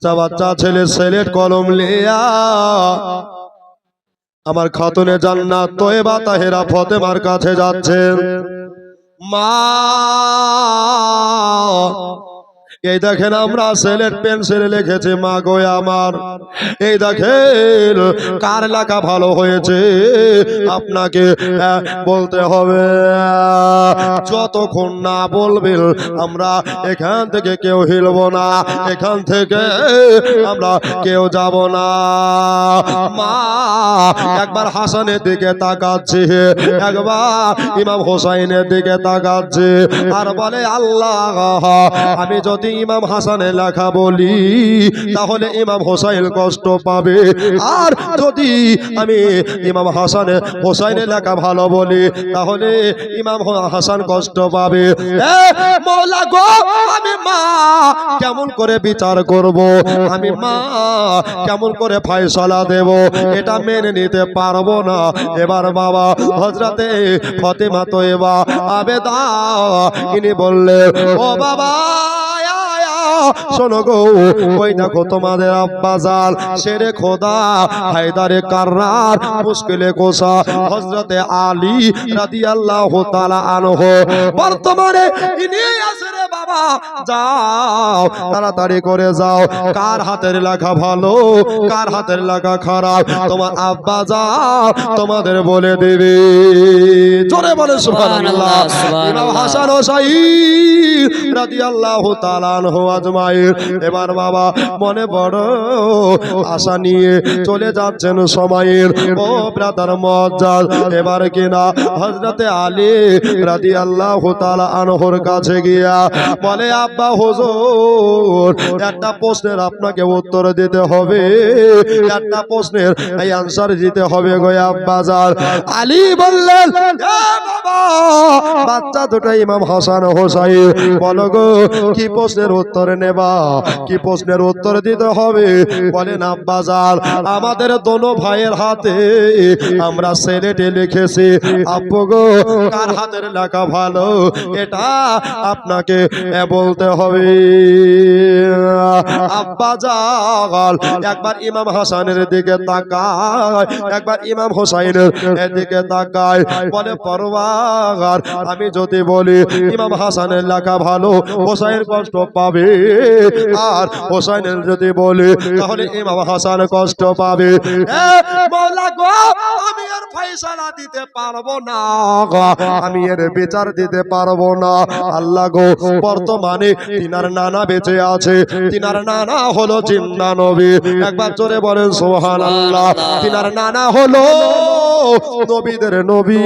বাচ্চা ছেলে সিলেট কলম লিয়া আমার খাতুনে জান্নাত তয়্যেবা তাহেরা ফাতেমার কাছে যাচ্ছেন। মা এই দেখেন আমরা সিলেট পেন্সিলে লিখেছি মা গো আমার, এই দেখেন কার লেখা ভালো হয়েছে আপনাকে বলতে হবে। যতক্ষণ না বলবেন আমরা এখান থেকে কেউ হিলব না, এখান থেকে আমরা কেউ যাব না। মা একবার হাসানের দিকে তাকাচ্ছে, একবার ইমাম হোসাইনের দিকে তাকাচ্ছে আর বলে আল্লাহ আমি যদি ইমাম হাসানের লেখা বলি তাহলে ইমাম হোসাইন কষ্ট পাবে, আর যদি আমি ইমাম হোসাইনের লেখা ভালো বলি তাহলে ইমাম হাসান কষ্ট পাবে। মওলা গো আমি মা কেমন করে বিচার করব, আমি মা কেমন করে ফয়সালা দেব, এটা মেনে নিতে পারবো না। এবার বাবা হযরতে ফাতেমা তয়্যেবা আবেদা ইনি বললেন ও বাবা শোনো গো, ওই দেখো তোমাদের আব্বাজান শেরে খোদা হায়দারে কাররার মুশকিলে কোসা হযরতে আলী রাদিয়াল্লাহু তাআলা আনহু বর্তমানে ইনি আছে রে বাবা। যাও তাড়াতাড়ি করে যাও, কার হাতের লেখা ভালো কার হাতের লেখা খারাপ তোমার আব্বাজান তোমাদের বলে দেবে। জোরে বলে সুবহানাল্লাহ। ইমাম হাসান হোসাইন রাদিয়াল্লাহু তাআলা আনহু আজমাইন এবার বাবা মনে বড় আশা নিয়ে চলে যাচ্ছেন সময়ের ও ব্রাদার মুআজ্জাজ। এবার কিনা হযরতে আলী রাদিয়াল্লাহু তাআলা আনহুর কাছে গিয়া বলে আব্বা হুজুর একটা প্রশ্নের আপনাকে উত্তর দিতে হবে, একটা প্রশ্নের এই আনসার দিতে হবে গো আব্বাজান। আলী বললেন বাবা বাচ্চা দুটো ইমাম হাসান হোসাইন বলো গো কি প্রশ্নের উত্তর নেবা, কি প্রশ্নের উত্তর দিতে হবে বলেন আব্বাজান। আমাদের দোনো ভাইয়ের হাতে আমরা সিলেটে লিখেছি, আব্বু গো কার হাতের লেখা ভালো এটা আপনাকে বলতে হবে। আব্বাজান একবার ইমাম হাসানের দিকে তাকায়, একবার ইমাম হোসাইনের দিকে তাকায়, বলে পরওয়ার আমি যদি বলি ইমাম হাসানের লেখা ভালো হোসাইন কষ্ট পাবে, আর হোসাইনের যদি বলে তাহলে ইমাম হাসান কষ্ট পাবে। মওলা গো আমি এর ফয়সালা দিতে পারবো না, আমি এর বিচার দিতে পারবো না। আল্লাহ গো বর্তমানে তিনার নানা বেঁচে আছে, তিনার নানা হলো জিন্দা নবী, একবার জোরে বলেন সুবহানাল্লাহ। তিনার নানা হলো নবীদের নবী,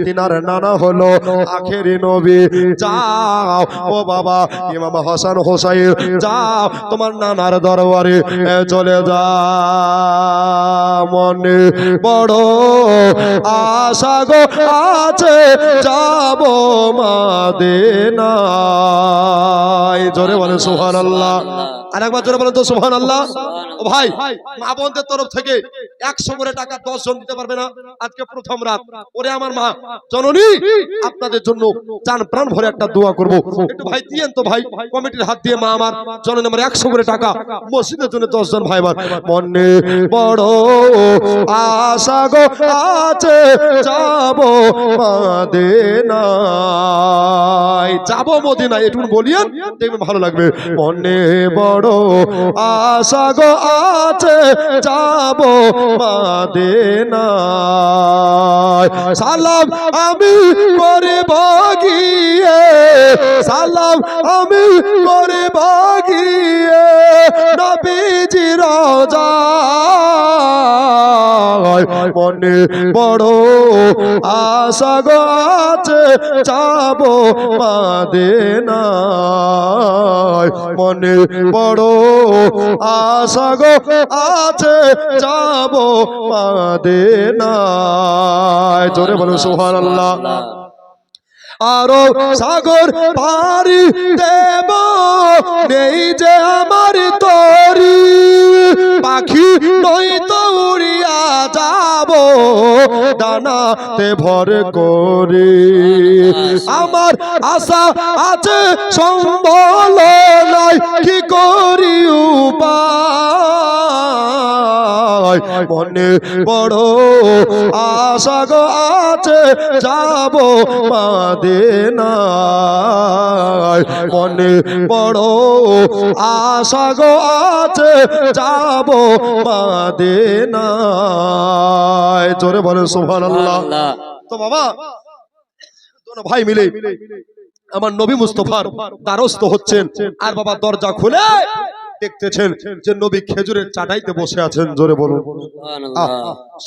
তিনার নানা হলো আখেরি নবী। যাও ও বাবা ইমাম হাসান হোসাইন যাও তোমার নানার দরবারে চলে যাও। মনে বড় আশা গো আছে যাব মদিনায়। জোরে বলেন সুবহানাল্লাহ। আরেকবার জোরে বলেন তো সুবহানাল্লাহ। ও ভাই মা বোনদের তরফ থেকে 100 করে টাকা 10 জন দিতে পারবে না আজকে প্রথম রাত। ওরে আমার মা জননী আপনাদের জন্য জান প্রাণ ভরে একটা দোয়া করব, একটু ভাই দিয়েন তো ভাই কমিটির হাত দিয়ে মা আমার জননী আমার 100 করে টাকা মসজিদের জন্য 10 জন ভাই আমার। মনে বড় আশা গো আছে যাব মদিনায়, যাব মদিনায় একটু বলিয়েন দেখবেন ভালো লাগবে। মনে বড় আশা গো আছে যাব মদিনায়, সালাম আমি করব গিয়ে, সালাম আমি করব গিয়ে নবীজি রওজায়। মনে বড় আশা গো আছে যাব মদিনায়, মনে বড় আশা গো আছে যাব মদিনায়। জোরে বলুন সুবহানাল্লাহ। আরো সাগর পারি দেব নেই যে আমার তরি, পাখি নই তো উড়িয়া যাব ডানাতে ভর করে। আমার আমার আশা আছে সম্বল নাই কি করি উপায় মনে বড় আশা গো আছে যাব মদিনায় মনে বড় আশা গো আছে যাব মদিনায় জোরে বলেন সুবহানাল্লাহ। তো বাবা দোনো ভাই মিলে আমার নবী মুস্তাফার দ্বারস্থ হচ্ছেন আর বাবা দরজা খুলে দেখতেছেন যে নবী খেজুরের চাটাইতে বসে আছেন। জোরে বলুন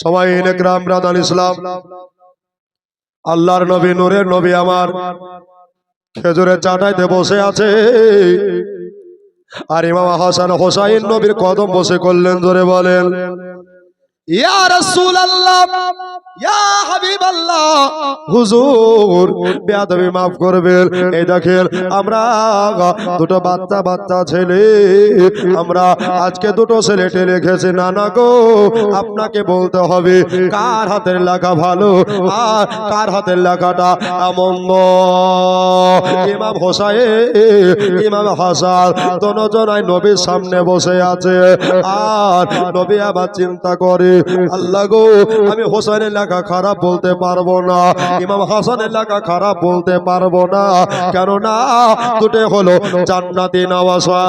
সবাই নেকরাম ব্রাদার ইসলাম আল্লাহর নবী নূরের নবী আমার খেজুরের চাটাইতে বসে আছে আর ইমাম হাসান হোসাইন নবীর কদম বসে করলেন। জোরে বলেন ইয়া রাসূলুল্লাহ ইয়া হাবিবাল্লাহ হুজুর বেয়াদবি মাফ করবেন। এই দেখেন আমরা দুটো বাচ্চা ছেলে আমরা আজকে দুটো ছেলেটে রেখেছি নানা গো আপনাকে বলতে হবে কার হাতের লেখা ভালো আর কার হাতের লেখাটা মন্দ। ইমাম হোসাইন ইমাম হাসান দুজনাই নবীর সামনে বসে আছে আর নবী আবার চিন্তা করে আল্লাহ গো আমি হোসেনের লেখা খারাপ বলতে পারবো না ইমাম হাসানের লেখা খারাপ বলতে পারবো না কেননা দুটো হলো জান্নাতি নওয়াসা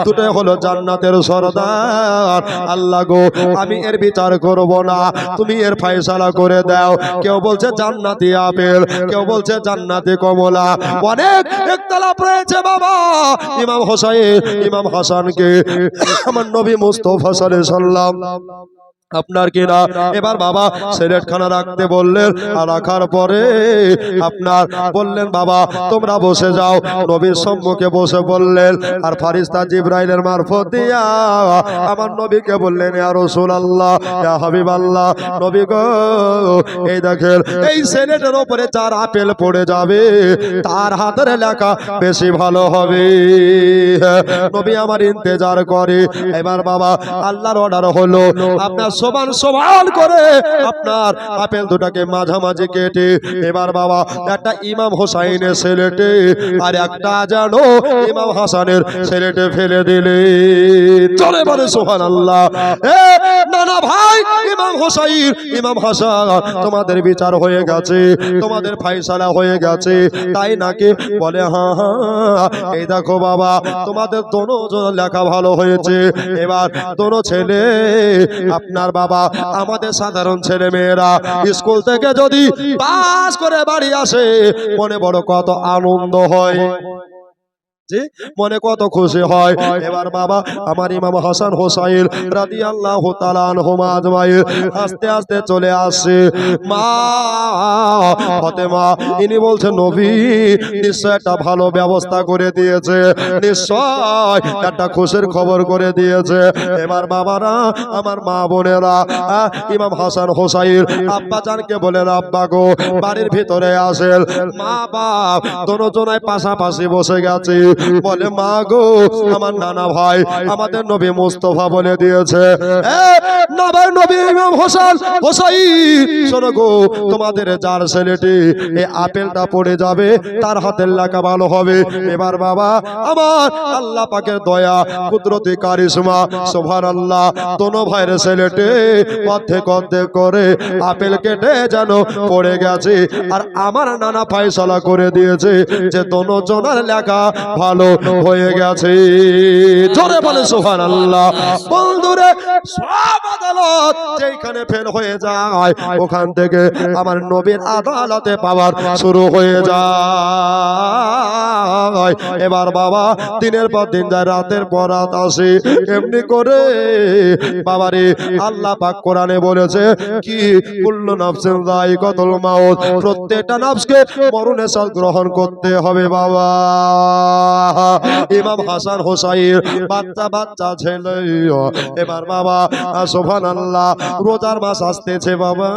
দুটো হলো জান্নাতের সরদার। আল্লাহ গো আমি এর বিচার করব না তুমি এর ফয়সালা করে দাও। কেউ বলছে জান্নাতি আপেল কেউ বলছে জান্নাতি কমলা অনেক ইখতিলাফ রয়েছে বাবা। ইমাম হোসেন ইমাম হাসানকে আমার নবী মুস্তাফা সাল্লাল্লাহু আলাইহি ওয়াসাল্লাম আপনার কিনা এবার বাবা সিলেট খানা রাখতে বললেন আর রাখার পরে আপনার বললেন বাবা তোমরা বসে যাও। নবীর সম্মুখে বসে বললেন আর ফেরেশতা জিবরাইলের মারফত দিয়া আমার নবীকে বললেন ইয়া রাসূলুল্লাহ ইয়া হাবিবাল্লাহ নবী গো এই দেখেন এই সিলেটের উপরে চার আপেল পড়ে যাবে তার হাতের লেখা বেশি ভালো হবে। নবী আমার ইন্তজার করে। এবার বাবা আল্লাহর অর্ডার হলো আপনার সমান করে আপনার আপেল দুটাকে মাঝামাঝি কেটে এবার বাবা একটা ইমাম হোসাইনের ছেলেটে আর একটা জানো ইমাম হাসানের ছেলেটে ফেলে দিলে। চলে বলে সুবহানাল্লাহ। নানা ভাই ইমাম হোসাইন ইমাম হাসান তোমাদের বিচার হয়ে গেছে তোমাদের ফয়সালা হয়ে গেছে তাই নাকি বলে হ্যাঁ হ্যাঁ এই দেখো বাবা তোমাদের দোনোজন লেখা ভালো হয়েছে। এবার দোনো ছেলে আপনার বাবা আমাদের সাধারণ ছেলে মেয়েরা স্কুল থেকে যদি পাস করে বাড়ি আসে মনে বড় কত আনন্দ হয় মনে কত খুশি হয়। এবার বাবা আমার ইমাম হাসান হোসাইন রাদিয়াল্লাহু তাআলা আনহুমা আজমাইন আস্তে আস্তে চলে আসে। মা ফাতেমা ইনি বলছেন নবী নিশ্চয় একটা ভালো ব্যবস্থা করে দিয়েছে নিশ্চয় একটা খুশির খবর করে দিয়েছে। এবার বাবারা আমার মা বোনেরা ইমাম হাসান হোসাইন আব্বা জানকে বলেন আব্বা গো বাড়ির ভিতরে আসেন। মা বাপ দুজনাই পাশাপাশি বসে গেছে। বলে মা গো আমার নানা ভাই আমাদের নবী মুস্তাফা বলে দিয়েছে নবী ইমাম হাসান হোসাইন শোনো গো তোমাদের যার ছেলেটি এই আপেলটা পড়ে যাবে তার হাতের লেখা ভালো হবে। এবার বাবা আমার আল্লাহ পাকের দয়া কুদরতি কারিশমা সুবহানাল্লাহ দোনো ভাইয়ের ছেলেটি অর্ধেক অর্ধেক করে আপেল কেটে যেন পড়ে গেছে আর আমার নানা ফয়সালা করে দিয়েছে যে দোনো জনের লেখা ভালো হয়ে গেছে। জোরে বলে সুবহানাল্লাহ। বন্ধুরে সব আদালত যেখানে ফেল হয়ে যায় ওখান থেকে আমার নবীর আদালতে পাওয়ার শুরু হয়ে যায়। এবার বাবা দিনের পর দিন যায় রাতের পর রাত আসে এমনি করে বাবারে আল্লাহ পাক কোরআনে বলেছে কি কুল্লু নাফসিন যায়িকাতুল মাউত প্রত্যেকটা নফসকে মরণের স্বাদ গ্রহণ করতে হবে বাবা। ইমাম হাসান হোসাইন বাচ্চা ছেলে এবার বাবা সুবহানাল্লাহ রোজার মাস আসতেছে বাবা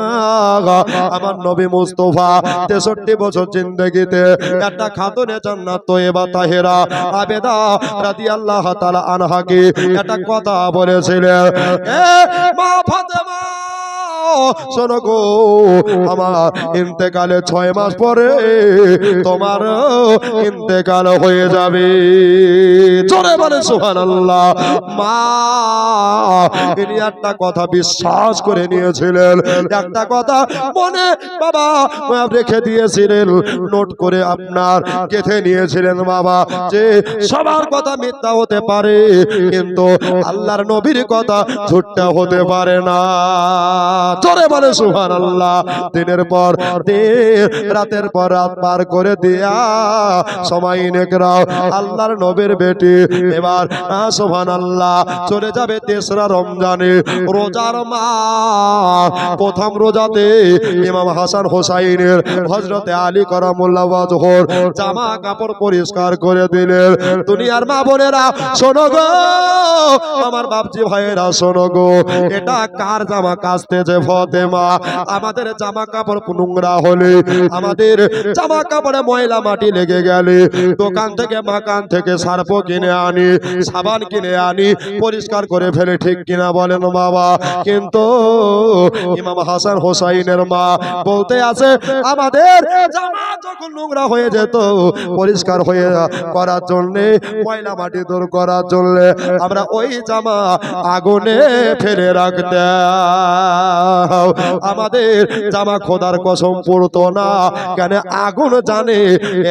আমার নবী মুস্তাফা 63 বছর জিন্দেগিতে একটা খাতুনে জান্নাত তয়্যিবা তাহেরা আবেদা রাদিয়াল্লাহু তাআলা আনহাকে একটা কথা বলেছিলেন মা ফাতেমা শোনো গো, আমার ইন্তেকালে 6 মাস পরে তোমার ইন্তেকাল হয়ে যাবে। জোরে বলে সুবহানাল্লাহ। মা ইনি একটা কথা বিশ্বাস করে নিয়েছিলেন, একটা কথা মনে বাবা রেখে দিয়েছিলেন, নোট করে আপনার গেঁথে নিয়েছিলেন বাবা, যে সবার কথা মিথ্যা হতে পারে কিন্তু আল্লাহর নবীর কথা ঝুট্টা হতে পারে না। জোরে বলে সুবহানাল্লাহ। দিনের পর দিন, রাতের পর রাত পার করে দিয়া সময় নেকরাও আল্লাহর নবীর বেটি এবার সুবহানাল্লাহ চলে যাবে 3রা রমজানে, রোজার মাস। প্রথম রোজাতে ইমাম হাসান হোসাইনের হযরতে আলী কারামুল্লাহ ওয়াজহুর জামা কাপড় পরিষ্কার করে দিলেন। দুনিয়ার মা বোনেরা শোনো গো, আমার বাপজি ভাইয়েরা শোনো গো, এটা কার জামা কাচতেছে? ফাতেমা। আমাদের জামা কাপড় নোংরা হলে, আমাদের জামা কাপড়ে ময়লা মাটি লেগে গেলে দোকান থেকে মাকান থেকে সার্ফ কিনে আনি, সাবান কিনে আনি, পরিষ্কার করে ফেলে, ঠিক কিনা বলেন বাবা? কিন্তু ইমাম হাসান হোসাইনের মা বলতে আছে, আমাদের জামা যখন নোংরা হয়ে যেত পরিষ্কার হয়ে করার জন্য, ময়লা মাটি দূর করার জন্য আমরা ওই জামা আগুনে ফেলে রাখতাম। আমাদের জামা খোদার কসম পড়তো না, কেন আগুন জানে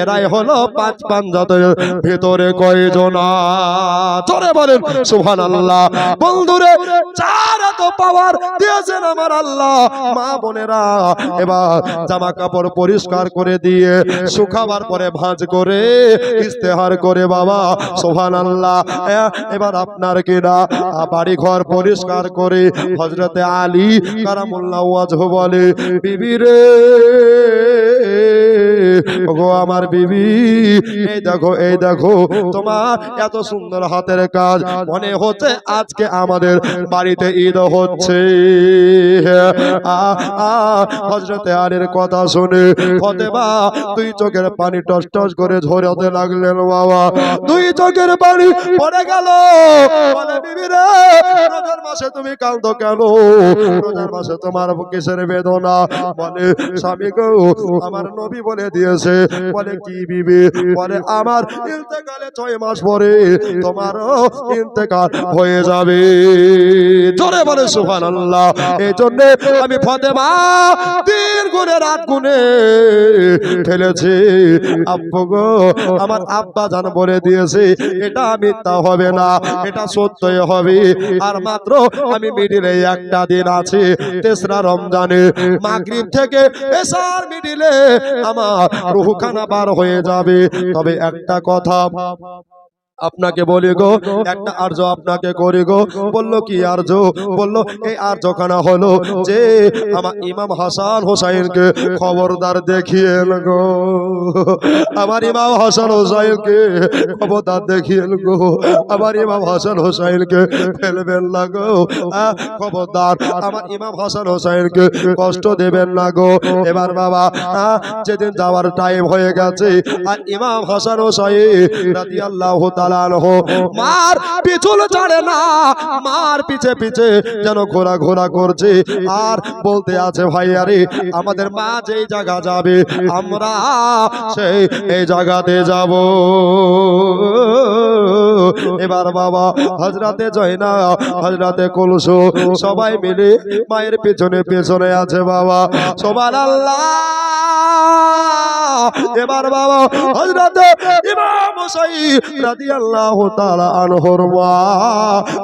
এরাই হলো 5 পাঞ্জাতের ভিতরে কয়জন। চলে বলেন সুবহানাল্লাহ। বন্ধুরে, যারা তো পাওয়ার দিয়েছেন আমার আল্লাহ, মা বোনেরা এবার জামা কাপড় পরিষ্কার করে দিয়ে শুকাবার পরে ভাঁজ করে ইস্তেহার করে বাবা সুবহানাল্লাহ, এবার আপনার কিনা বাড়ি ঘর পরিষ্কার করে হযরতে আলী কারামুল্লাহ ওয়াজহু বলে, বিবি রে ওগো আমার বিবি, এই দেখো তোমার এত সুন্দর হাতের কাজ, মনে হচ্ছে আজকে আমাদের বাড়িতে ঈদ হচ্ছে। হযরতে আলীর কথা শুনে ফাতেমা 2 চোখের পানি টস টস করে ঝরতে লাগলেন বাবা। 2 চোখের পানি পড়ে গেল। বলে, বিবি রে, রোজার মাসে তুমি কাঁদো কেন? রোজার মাসে তোমার কিসের বেদনা? বলে, স্বামী গো, আমার নবী বলে দিয়েছে। বলে, কি বিবি? বলে, আমার ইন্তেকালে 6 মাস পরে তোমারও ইন্তেকাল হয়ে যাবে। জোরে বলে সুবহানাল্লাহ। এই জন্য আমি ফাতেমা দিন গুনে রাত গুনে ফেলেছি। আব্বু গো, আমার আব্বা জান বলে দিয়েছে, এটা মিথ্যা হবে না, এটা সত্যই হবে। আর মাত্র আমি মিডিলে একটা দিন আছে, 3রা রমজানে মাগরিব থেকে এশার মিডিলে আমার রূহখানা বার হয়ে যাবে। তবে একটা কথা আপনাকে বলি গো, একটা আর্য আপনাকে করি গো। বললো, কি আর্য? বললো, এই আর্যখানা হলো যে আমার ইমাম হাসান হোসাইনকে খবরদার দেখিয়েন গো, আমার ইমাম হাসান হোসাইনকে খবরদার দেখিয়েন গো, আমার ইমাম হাসান হোসাইনকে ফেলবেন না গো, খবরদার আমার ইমাম হাসান হোসাইনকে কষ্ট দেবেন না গো। এবার বাবা যেদিন যাওয়ার টাইম হয়ে গেছে, আর ইমাম হাসান হোসাইন রাদিয়াল্লাহু তাআলা মার পিছু ছাড়ে না, মার পিছে পিছে যেন ঘোরা ঘোরা করছে, আর বলতে আছে, ভাইয়ারে আমাদের মা যেই জায়গা যাবে আমরা সেই এই জায়গাতে যাব। এবার বাবা হযরতে জয়না, হযরতে কুলসু সবাই মিলে মায়ের পেছনে পেছনে আছে বাবা। সুবহানাল্লাহ। এবার বাবা হযরতে ইমাম হুসাইন রাদিয়াল্লাহু তাআলা আনহুর মা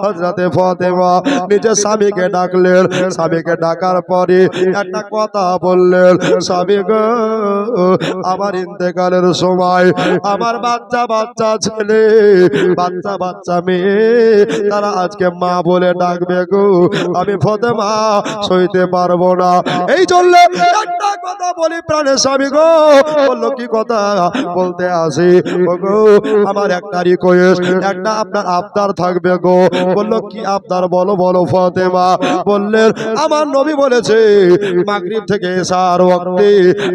হযরতে ফাতেমা নিজের স্বামীকে ডাকলেন। স্বামীকে ডাকার পরে একটা কথা বললেন, স্বামী গো, আমার ইন্তেকালের সময় আমার বাচ্চা বাচ্চা ছেলে, বাচ্চা বাচ্চা মেয়ে, তারা আজকে মা বলে ডাকবে গো, আমি ফাতেমা সইতে পারবো না। এই জন্য একটা একটা কথা বলি প্রাণের স্বামী গো। বললো কি কথা বলতে আসি গো, আমার একটা রিকোয়েস্ট, একটা আপনার আবদার থাকবে গো। বললো কি আবদার বলো বলো ফাতেমা। বললেন আমার নবী বলেছে মাগরিব থেকে এশার ওয়াক্তে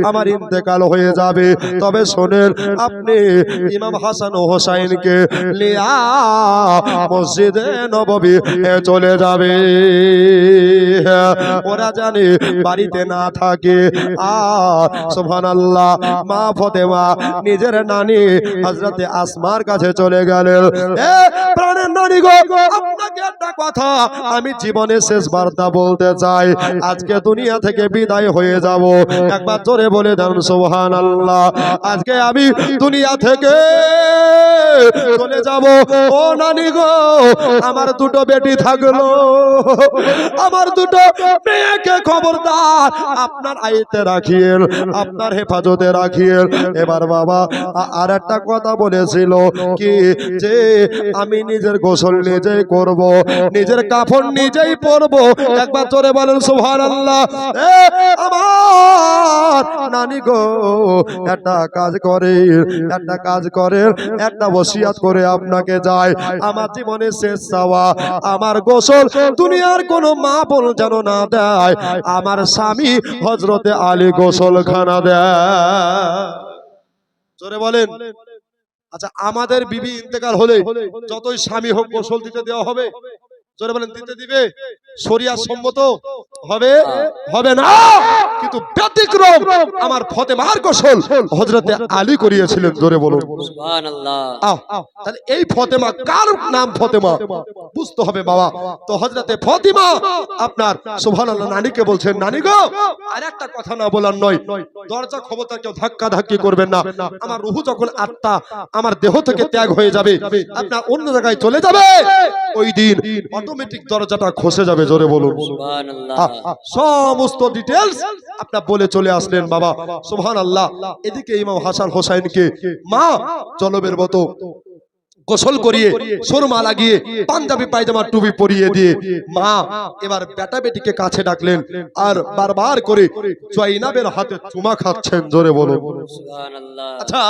আমার ইন্তেকাল হয়ে যাবে, তবে শোনেন আপনি ইমাম হাসান ও হোসাইনকে লিয়া মসজিদে নববী চলে যাবে। ওরা জানে বাড়িতে না থাকে। আর সুবহানাল্লাহ, মা ফাতেমা নিজের নানি হযরতে আসমার কাছে চলে গেলেন। এ প্রাণের নানি গো, আপনাকে একটা কথা আমি জীবনে শেষ বার্তা বলতে চাই। আজকে দুনিয়া থেকে বিদায় হয়ে যাব, একবার জোরে বলে দেন সুবহানাল্লাহ। আজকে আমি দুনিয়া থেকে চলে যাব। ও নানি গো, আমার দুটো বেটি থাকলো, আমার দুটো মেয়েকে খবরদার আপনার আইতে রাখিয়েন, আপনার হেফাজতে রাখিয়েন। এবার বাবা আর একটা কথা বলেছিল কি, যে আমি নিজের গোসল নিজেই করব, নিজের কাফন নিজেই পরবো। একবার জোরে বলেন সুবহানাল্লাহ। আমার নানি গো একটা কাজ করে, একটা কাজ করে, একটা ওসিয়াত করে আপনাকে যায়। আমার জীবনে শেষ চাওয়া, আমার গোসল দুনিয়ার কোনো মা বোন যেন না দেয়, আমার স্বামী হযরতে আলী গোসলখানা দেয়। জোরে বলেন। আচ্ছা, আমাদের বিবি ইন্তেকাল হলে যতই স্বামী হোক গোসল দিতে দেওয়া হবে? জোরে বলেন, দিতে দিবে? শরিয়াত সম্মত হবে? হবে না। কিন্তু ব্যতিক্রম আমার ফাতেমার গোসল হযরতে আলী করিয়েছিলেন। জোরে বলুন সুবহানাল্লাহ। তাহলে এই ফাতেমা কার নাম? ফাতেমা বুঝতে হবে বাবা। তো হযরতে ফাতেমা আপনার সুবহানাল্লাহ নানিকে বলছেন, নানি গো আর একটা কথা না বলার নয়, দরজা খবরদার কেউ ধাক্কা ধাক্কি করবেন না। আমার রূহ যখন আত্মা আমার দেহ থেকে ত্যাগ হয়ে যাবে, আপনার অন্য জায়গায় চলে যাবে, ওই দিন অটোমেটিক দরজাটা খসে যাবে। জোরে বলুন সুবহানাল্লাহ। সমস্ত ডিটেইলস আপনার বলে চলে আসলেন বাবা সুবহানাল্লাহ। এদিকে ইমাম হাসান হোসাইনকে মা জলবের মতো গোসল করিয়ে সুরমা লাগিয়ে পাঞ্জাবি পায়জামা টুপি পরিয়ে দিয়ে মা এবার বেটা বেটিকে কাছে ডাকলেন আর বারবার করে জয়নাবের হাতে চুমা খাচ্ছেন। জোরে বলুন সুবহানাল্লাহ। আচ্ছা,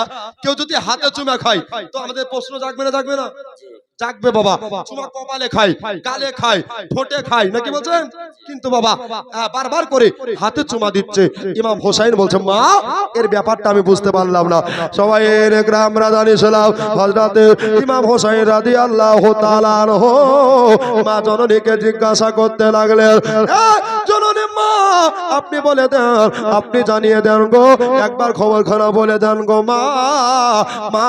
কেউ যদি হাতে চুমা খায় তো আমাদের প্রশ্ন জাগবে না? জাগবে না? জাগবে বাবা। চুমা কপালে খায়, গালে খায়, ঠোঁটে খায়, নাকি বলছেন? কিন্তু বাবা বারবার করে হাতে চুমা দিচ্ছে। ইমাম হোসাইন বলছে, মা এর ব্যাপারটা আমি বুঝতে পারলাম না। সবাই আমরা জানিয়েছিলাম হযরতে ইমাম হোসাইন রাদিয়াল্লাহু তাআলা আনহু মা জননীকে জিজ্ঞাসা করতে লাগলেন, জননী মা আপনি বলে দেন, আপনি জানিয়ে দেন গো, একবার খবরখানা বলে দেন গো মা। মা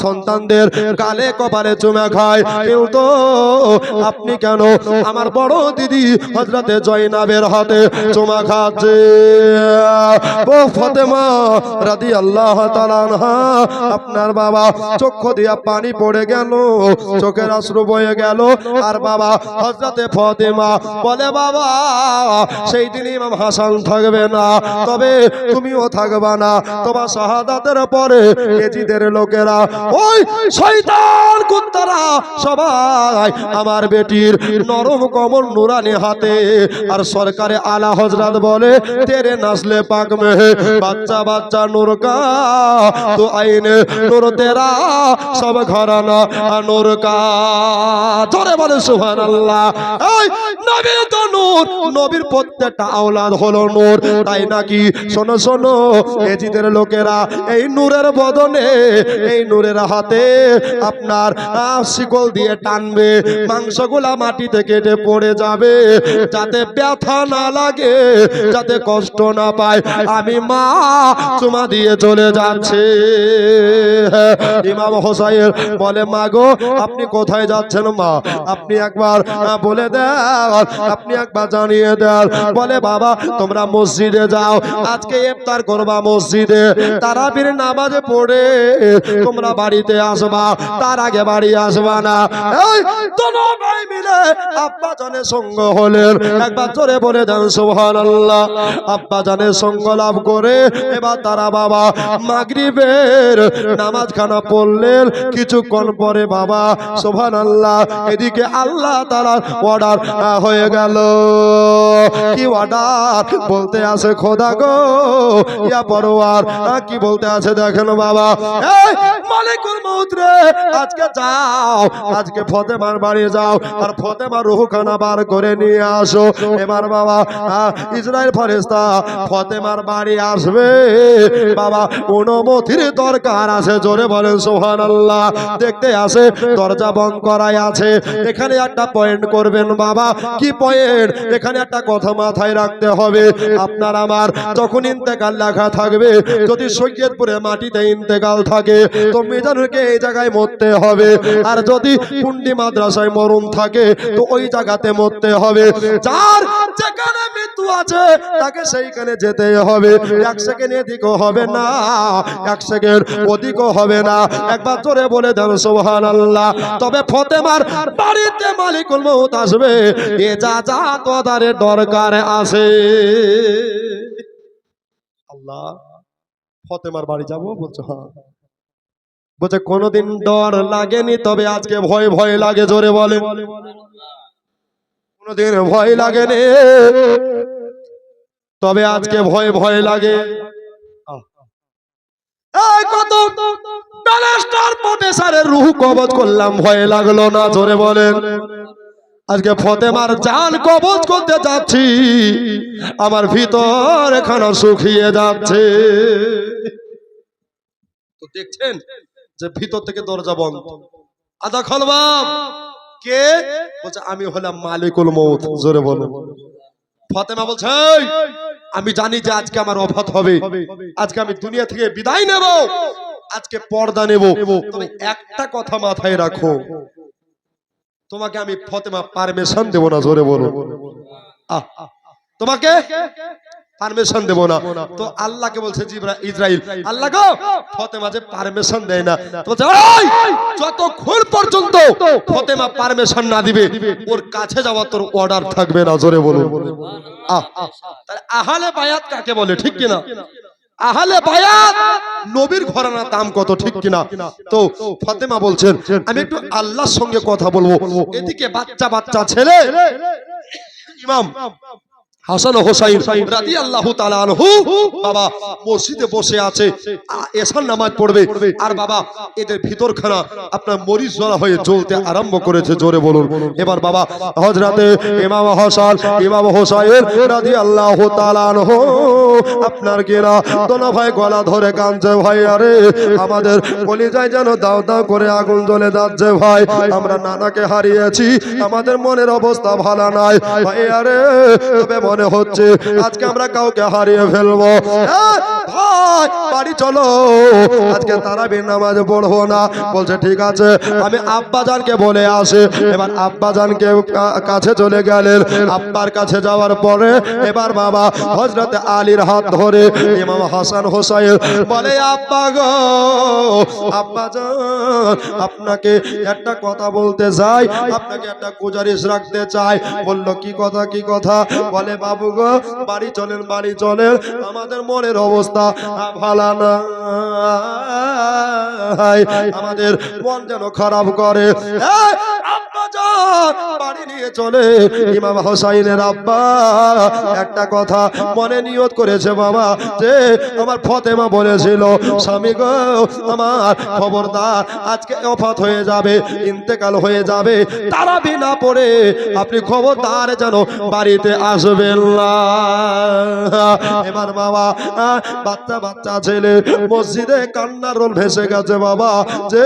সন্তানদের গালে কপালে চুমা খায়, কিন্তু আপনি কেন আমার বড় দিদি হযরতে জয়নাবের হাতে চুমা খাচ্ছে? ও ফাতেমা রাদিয়াল্লাহু তাআলা আনহা, আপনার বাবা চক্ষু দিয়া পানি পড়ে গেল, চোখের অশ্রু বয়ে গেল। আর বাবা হযরতে ফাতেমা বলে, বাবা সেই দিন ইমাম হাসান থাকবে না, তবে তুমিও থাকবা না। তোমার শাহাদাতের পরে এজিদের লোকেরা, ওই শয়তান কুত্তারা সবাই আমার বেটির নরম কমল নুরানি হাতে আর সরকারে আলা হযরত বলে তেরে নাসলে পাক মে বাচ্চা বাচ্চা নূর কা তো আইনে নূর তেরা সব ঘরানা নূর কা। জোরে বলে সুবহানাল্লাহ। এই নবী তো নূর, নবীর প্রত্যেকটা আওলাদ হলো নূর, তাই নাকি? শোনো শোনো এজিদের লোকেরা এই নূরের বদনে, এই নূরের হাতে আপনার শিকল দিয়ে টানবে, মাংসগুলা মাটিতে কেটে পড়ে যাবে, যাতে ব্যথা না লাগে, যাতে কষ্ট না পায়। আমি মা চুমা দিয়ে চলে যাচ্ছে। ইমাম হোসাইন বলে, মা গো আপনি কোথায় যাচ্ছেন মা? আপনি একবার বলে দেন, আপনি একবার জানিয়ে দেন। বলে, বাবা তোমরা মসজিদে যাও, আজকে ইফতার করবা মসজিদে, তারাবির নামাজে পড়ে তোমরা বাড়িতে আসবা, তার আগে বাড়ি আসবা না। এই দোনো ভাই মিলে আব্বা জানের সঙ্গ হলেন। একবার জোরে বলে দেন সুবহানাল্লাহ। আব্বা জানের সঙ্গ লাভ করে এবার তারা বাবা মাগরিবের নামাজ খানা পড়লেন। কিছুক্ষণ পরে বাবা সুবহানাল্লাহ এদিকে আল্লাহ তাআলার অর্ডার হয়ে গেল। কি অর্ডার বলতে আছে খোদা গো ইয়া পরওয়ার কি বলতে আছে দেখেন বাবা এই মালিকুল মউত রে আজকে যাও আজকে ফাতেমার বাড়ি যাও আর ফাতেমার রূহখানা বার করে নিয়ে আসো এবার বাবা ইসরাইল ফেরেশতা ফাতেমার বাড়ি আসবে বাবা অনুমতির দরকার আছে জোরে বলেন সুবহানাল্লাহ দেখতে আসে দরজা বন্ধ করাই আছে এখানে একটা পয়েন্ট করবেন বাবা কি পয়েন্ট এখানে একটা কথা মাথায় রাখতে হবে আপনার আমার যখন ইন্তেকাল লেখা থাকবে যদি সৈয়দপুরে মাটিতে ইন্তেকাল থাকে তো মিজানুরকে এই জায়গায় মরতে হবে আর যদি কুন্ডি মাদ্রাসায় মরণ থাকে তো ওই জায়গাতে মরতে হবে যার যেখানে মৃত্যু আছে তাকে সেইখানে যেতে হবে এক সেকেন্ড এদিকও হবে না এক সেকেন্ড ওদিকও হবে না একবার জোরে বলে দেন সুবহানাল্লাহ তবে ফাতেমার বাড়িতে মালিকুল মউত আসবে এ যা যা তোদারের দরকার আছে আল্লাহ ফাতেমার বাড়ি যাব বলছো হ্যাঁ বলছে কোনোদিন ডর লাগেনি তবে আজকে ভয় ভয় লাগে জোরে বলে কোনোদিন ভয় লাগেনি তবে আজকে ভয় ভয় লাগে এই কত ব্যারিস্টার প্রফেসরের রূহ কবজ করলাম ভয় লাগলো না জোরে বলেন আজকে ফাতেমার জান কবজ করতে যাচ্ছি আমার ভিতর এখানে শুকিয়ে যাচ্ছে তো দেখছেন যে ভিতর থেকে দরজা বন্ধ আদা খলবাম কে বলছে আমি হলাম মালিকুল মউত জোরে বলো ফাতেমা বলছে আমি জানি যে আজকে আমার ওফাত হবে আজকে আমি দুনিয়া থেকে বিদায় নেব আজকে পর্দা নেব তবে একটা কথা মাথায় রাখো তোমাকে আমি ফাতেমা পারমিশন দেব না জোরে বলো তোমাকে পারমিশন দেব না তো আল্লাহকে বলছে ইসরাইল আল্লাহ গো ফাতেমা যে পারমিশন দেয় না তো বলছে ওই যতক্ষণ পর্যন্ত ফাতেমা পারমিশন না দিবে ওর কাছে যাওয়ার তোর অর্ডার থাকবে না জোরে বলো তাহলে আহলে বায়াত কাকে বলে ঠিক কিনা আহলে বায়াত নবীর ঘরানার দাম কত ঠিক কিনা তো ফাতেমা বলছেন আমি একটু আল্লাহর সঙ্গে কথা বলবো এদিকে বাচ্চা বাচ্চা ছেলে ইমাম হাসান ও হোসাইন রাদিয়াল্লাহু তাআলা আনহু বাবা মসজিদে বসে আছে এশার নামাজ পড়বে আর বাবা এদের ভিতরখানা আপনার মরিচ জ্বলা হয়ে জ্বলতে আরম্ভ করেছে জোরে বলুন এবার বাবা হযরতে ইমাম হাসান ইমাম হোসাইন রাদিয়াল্লাহু তাআলা আনহু আপনার গেরা দোনো ভাই গলা ধরে কাঁদছে ভাই আরে আমাদের কলিজায় যেন দাও দাও করে আগুন জ্বলে যাচ্ছে ভাই আমরা নানাকে হারিয়েছি আমাদের মনের অবস্থা ভালো নাই ভাই আরে তবে মনে হচ্ছে আজকে আমরা কাউকে হারিয়ে ফেলবো ভাই বাড়ি চলো আজকে তারাবির নামাজ পড়বো না বলছে ঠিক আছে আমি আব্বাজানকে বলে আসি এবার আব্বাজানকে কাছে চলে গেলেন আব্বার কাছে যাওয়ার পরে এবার বাবা হযরত আলীর হাত ধরে ইমাম হাসান হোসাইন বলে আব্বা গো আব্বাজান আপনাকে একটা কথা বলতে চাই আপনাকে একটা গুজারিশ রাখতে চাই বলল কি কথা বলে বাবু গো বাড়ি চলেন আমাদের মনের অবস্থা ভালো না আমাদের মন যেন খারাপ করে বাড়ি নিয়ে চলে ইমাম হোসাইনের আব্বা একটা কথা মনে নিয়ত করেছে বাবা যে আমার ফাতেমা বলেছিল স্বামী গো আমার খবরদার আজকে ওফাত হয়ে যাবে ইন্তেকাল হয়ে যাবে তারাবি না পড়ে আপনি খবরদার যেন বাড়িতে আসবেন না এবার বাবা বাচ্চা ছেলে মসজিদে কান্নার রোল ভেসে গেছে বাবা যে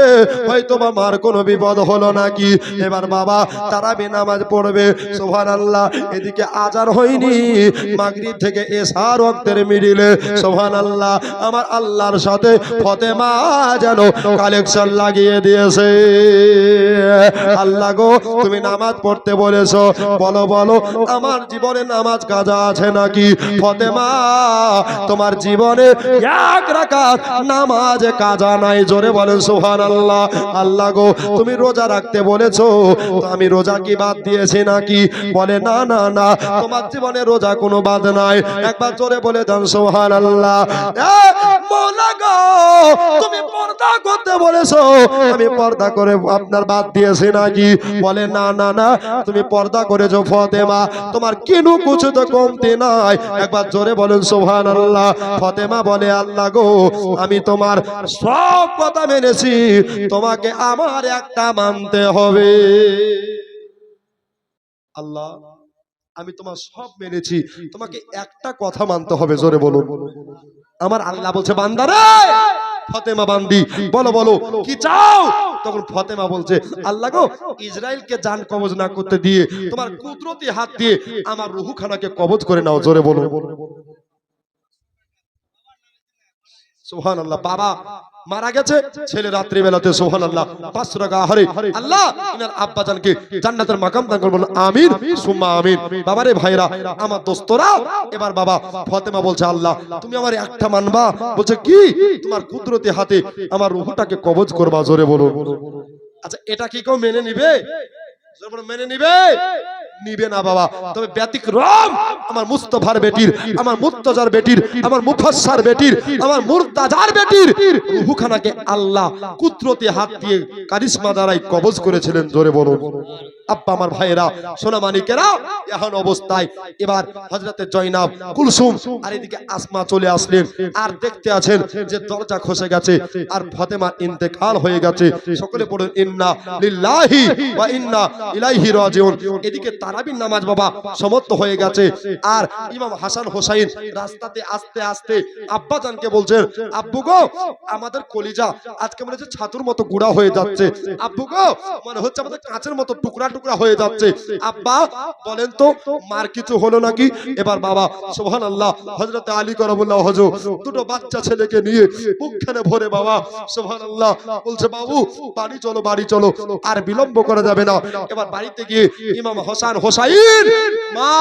হয়তো মার কোনো বিপদ হলো নাকি এবার বাবা তারাবি নামাজ পড়বে সুবহানাল্লাহ এদিকে আজান হয়নি মাগরিব থেকে এশার ওয়াক্তের মিডিলে সুবহানাল্লাহ আমার আল্লাহর সাথে ফাতেমা যেন কালেকশন লাগিয়ে দিয়েছে আল্লাহ গো তুমি নামাজ পড়তে বলেছো বলো আমার জীবনে নামাজ কাজা আছে নাকি ফাতেমা তোমার জীবনে এক রাকাত নামাজ কাজা নাই জোরে বলেন সুবহানাল্লাহ আল্লাহ গো তুমি রোজা রাখতে বলেছো তো আমি রোজা কি বাদ দিয়ে দিয়েছি নাকি? বলে না না না, তোমার জীবনে রোজা কোনো বাদ নাই। একবার জোরে বলে দেন সুবহানাল্লাহ। মওলা গো, তুমি পর্দা করতে বলেছো, আমি পর্দা করে আপনার বাদ দিয়েছি নাকি? বলে না না না, তুমি পর্দা করেছো ফাতেমা, তোমার কিনু কিছু তো কমতি নাই। একবার জোরে বলেন সুবহানাল্লাহ। ফাতেমা বলে আল্লাহ গো, আমি তোমার সব কথা মেনেছি, তোমাকে আমার একটা মানতে হবে। আল্লাহ, আমি তোমার সব মেনেছি, তোমাকে একটা কথা মানতে হবে। জোরে বলুন। আমার আল্লাহ বলছে বান্দারে, ফাতেমা বান্দি, বলো বলো কি চাও? তখন ফাতেমা বলছে আল্লাহ গো, ইসরাইলকে জান কবজ না করতে দিয়ে তোমার কুদরতি হাত দিয়ে আমার রূহখানাকে কবজ করে নাও। জোরে বলো সুবহানাল্লাহ। বাবা মারা গেছে, ছেলে রাত্রি বেলাতে সুবহানাল্লাহ 500 টাকা আহারে আল্লাহ ইনার আব্বা জানকে জান্নাতের মাকাম দান করুন, আমিন সুম্মা আমিন। বাবারে ভাইরা আমার দোস্তরা, এবার বাবা ফাতেমা বলছে আল্লাহ তুমি আমার একটা মানবা? বলছে কি? তোমার কুদরতি হাতে আমার রূহটাকে কবজ করবা। জোরে বলুন। আচ্ছা, এটা কি কেউ মেনে নিবে? জোরে বলুন, মেনে নিবে? নিবে না বাবা। তবে ব্যতিক্রম আমার মুস্তাফার বেটির, আমার মুর্তজার বেটির, আমার মুফাসসার বেটির, আমার মুর্তাজার বেটির রূহখানাকে আল্লাহ কুদরতি হাত দিয়ে কারিশমা দ্বারাই কবজ করেছিলেন। জোরে বলুন। আব্বা আমার ভাইয়েরা, সোনা মানিকেরা, এখন অবস্থায় এবার হযরতে জয়নাব, কুলসুম আর এদিকে আসমা চলে আসলেন। আর দেখতে আছেন যে দরজা খসে গেছে আর ফাতেমার ইন্তেকাল হয়ে গেছে। সকলে পড়ুন ইন্না লিল্লাহি ওয়া ইন্না ইলাইহি রাজিউন। এদিকে তারাবির নামাজ বাবা সমাপ্ত হয়ে গেছে। আর ইমাম হাসান হোসাইন রাস্তাতে আস্তে আস্তে আব্বা জানকে বলছেন আব্বু গো, আমাদের কলিজা আজকে মনে হচ্ছে ছাতুর মতো গুঁড়া হয়ে যাচ্ছে। আব্বু গো, মনে হচ্ছে আমাদের কাঁচের মতো টুকরা টুকরা হয়ে যাচ্ছে। আব্বা বলেন তো মার কিছু হলো নাকি? এবার বাবা সুবহানাল্লাহ হযরতে আলী কারামুল্লাহ হুজুর দুটো বাচ্চা ছেলেকে নিয়ে বুকখানে ভরে বাবা সুবহানাল্লাহ বলছে বাবু বাড়ি চলো, বাড়ি চলো, আর বিলম্ব করা যাবে না। এবার বাড়িতে গিয়ে ইমাম হাসান হোসাইন মা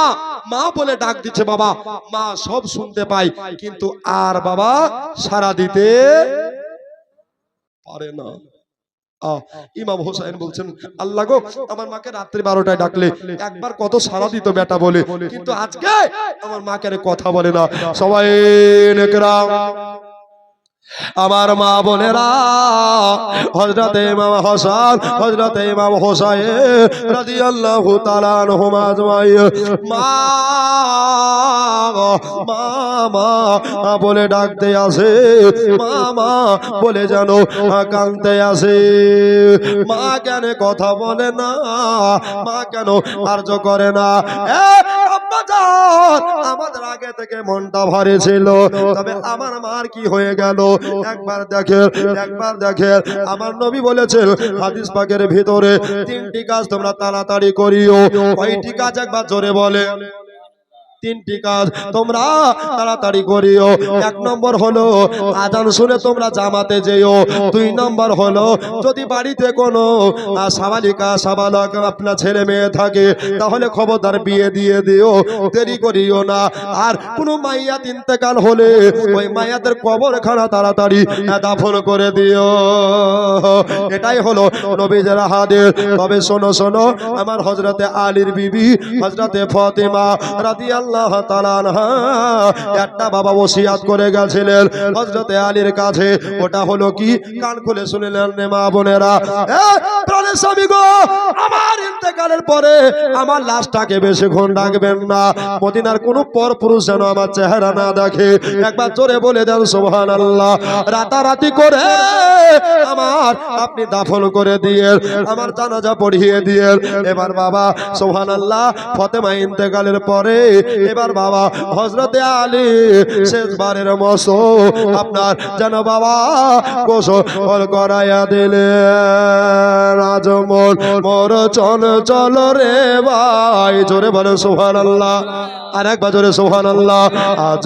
মা বলে ডাক দিচ্ছে। বাবা মা সব শুনতে পায় কিন্তু আর বাবা সাড়া দিতে পারে না। ইমাম হোসেন বলছেন আল্লাহ গো, আমার মাকে রাত্রি 12টায় ডাকলে একবার কত সাড়া দিত বেটা বলে, কিন্তু আজকে আমার মাকে কথা বলে না। সবাই নেকরাম, আমার মা বোনেরা, হযরতে ইমাম হাসান, হযরতে ইমাম হোসাইন রাদিয়াল্লাহু তাআলা আনহুম আজমাইন মা মা বলে ডাকতে আসে, মা বলে জানো কাঁদতে আসে। মা কেন কথা বলে না? মা কেন কার্য করে না? আমাদের আগে থেকে মনটা ভরে ছিল, তবে আমার মার কি হয়ে গেল? একবার দেখেন আমার নবী বলেছেন হাদিস পাকের ভিতরে 3টি কাজ তোমরা তাড়াতাড়ি করিও। কয়টি কাজ একবার জোরে বলে? 3টি কাজ তোমরা তাড়াতাড়ি করিও। 1 নম্বর হলো আজান শুনে তোমরা জামাতে যেও। 2 নম্বর হলো যদি বাড়িতে কোনো সাবালিকা সাবালক আপনার ছেলে মেয়ে থাকে তাহলে খবরদার বিয়ে দিয়ে দিও, দেরি করিও না। আর কোনো মাইয়াত ইন্তেকাল হলে ওই মাইয়াতের কবরখানা তাড়াতাড়ি দাফন করে দিও। এটাই হলো নবীজির হাদিস। তবে শোনো শোনো, আমার হযরতে আলীর বিবি হযরতে ফাতেমা রাদিয়াল্লাহু তাআলা আনহা একটা বাবা ওসিয়াত করে গেছিলেন হযরতে আলীর কাছে। ওটা হলো কি? কান খুলে শুনলেন রে মা বোনেরা, প্রাণের স্বামী গো, আমার ইন্তেকালের পরে আমার লাশটাকে বেশিক্ষণ রাখবেন না। মদিনার কোন পরপুরুষ যেন আমার চেহারা না দেখে। একবার জোরে বলে দেন সুবহানাল্লাহ। রাতারাতি করে আমার আপনি দাফন করে দিয়ে আমার জানাজা পড়িয়ে দিয়ে এবার বাবা সুবহানাল্লাহ ফাতেমা ইন্তেকালের পরে এবার বাবা হযরতে আলী শেষবারের মতো আপনার যেন বাবা গোসল করাইয়া দিলেন। আজ মোর চঞ্চল রে ভাই, জোরে বলে সুবহানাল্লাহ। আর একবার জোরে সুবহানাল্লাহ। আজ